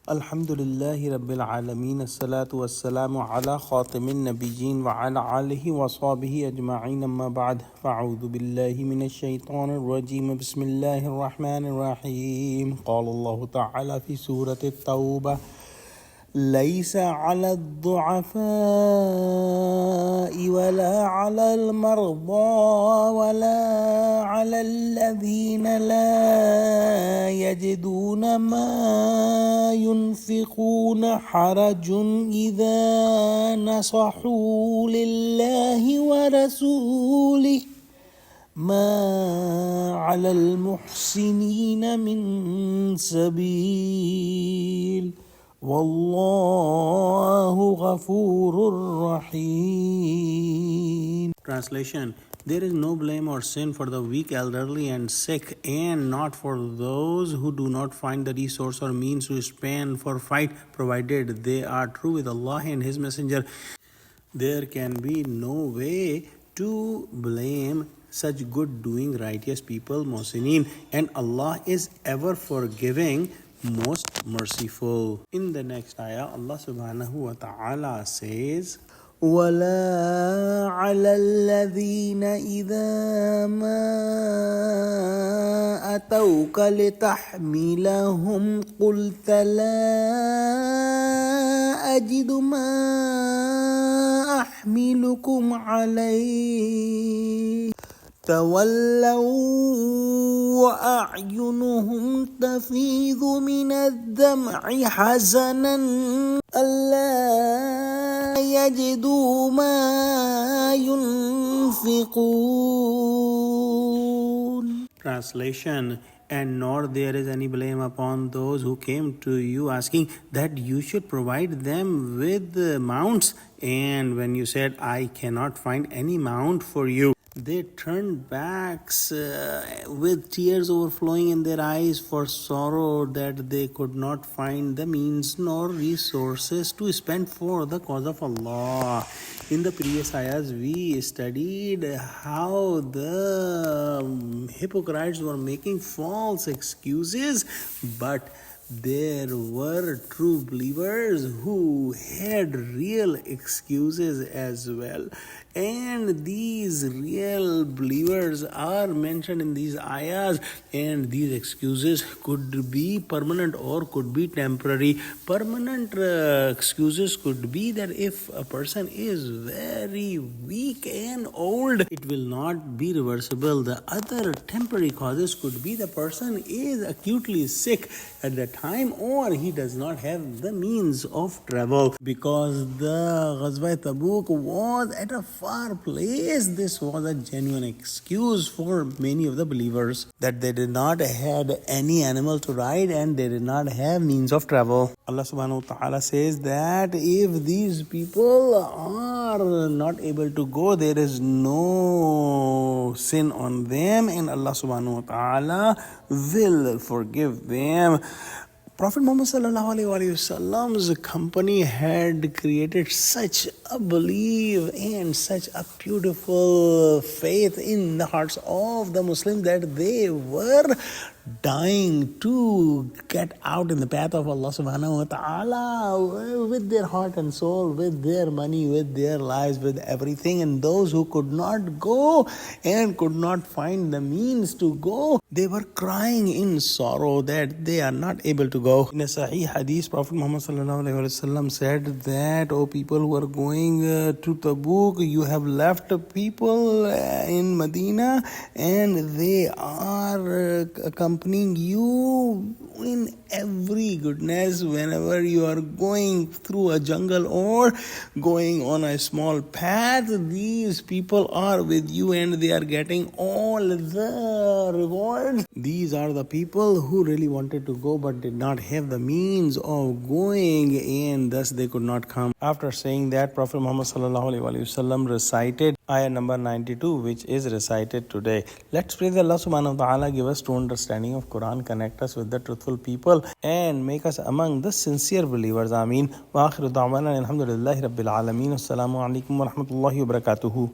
Alhamdulillahi Rabbil Alameen. As-salatu was-salamu ala khatimin nabiyyin wa ala alihi wa sahbihi ajma'in. Amma ba'd. Fa'udhu billahi minash shaitanir rajim. Bismillahir rahmanir rahim. Qala Allahu ta'ala fi Surah Tawba. ليس على الضعفاء ولا على المرضى ولا على الذين لا يجدون ما ينفقون حرج إذا نصحوا لله ورسوله ما على المحسنين من سبيل Wallahu Ghafurur Rahim. Translation: There is no blame or sin for the weak, elderly, and sick, and not for those who do not find the resource or means to spend for fight, provided they are true with Allah and His Messenger. There can be no way to blame such good doing righteous people, Muhsinin, and Allah is ever forgiving, most merciful. In the next ayah, Allah subhanahu wa ta'ala says, وَلَا عَلَى الَّذِينَ إِذَا مَا أَتَوْكَ لِتَحْمِلَهُمْ قُلْتَ لَا أَجِدُ مَا أَحْمِلُكُمْ عَلَيْهِ تولوا وأعينهم تفيض من الدمع حزنا ألا يجدوا ما ينفقون. Translation: And nor there is any blame upon those who came to you asking that you should provide them with mounts, and when you said, I cannot find any mount for you, they turned backs with tears overflowing in their eyes for sorrow that they could not find the means nor resources to spend for the cause of Allah. In the previous ayahs, we studied how the hypocrites were making false excuses, but there were true believers who had real excuses as well. And these real believers are mentioned in these ayahs, and these excuses could be permanent or could be temporary. Permanent excuses could be that if a person is very weak and old, it will not be reversible. The other temporary causes could be the person is acutely sick at the time, or he does not have the means of travel because the Ghazwa Tabuk was at a far place. This was a genuine excuse for many of the believers that they did not have any animal to ride and they did not have means of travel. Allah subhanahu wa ta'ala says that if these people are not able to go, there is no sin on them and Allah subhanahu wa ta'ala will forgive them. Prophet Muhammad sallallahu alaihi wasallam's company had created such a belief and such a beautiful faith in the hearts of the Muslims that they were dying to get out in the path of Allah subhanahu wa ta'ala with their heart and soul, with their money, with their lives, with everything. And those who could not go and could not find the means to go, they were crying in sorrow that they are not able to go. In a Sahih Hadith, Prophet Muhammad sallallahu alaihi wasallam said that, O people who are going to Tabuk, you have left people in Medina and they are accompanying you in every goodness. Whenever you are going through a jungle or going on a small path, these people are with you and they are getting all the rewards. These are the people who really wanted to go but did not have the means of going, and thus they could not come. After saying that, Prophet Muhammad sallallahu alaihi wasallam recited ayah number 92, which is recited today. Let's pray that Allah subhanahu wa ta'ala give us true understanding of Quran, connect us with the truthful people, and make us among the sincere believers. Ameen. Wa akhiru da'wana alhamdulillahi rabbil alameen. Assalamu alaikum wa rahmatullahi wa barakatuhu.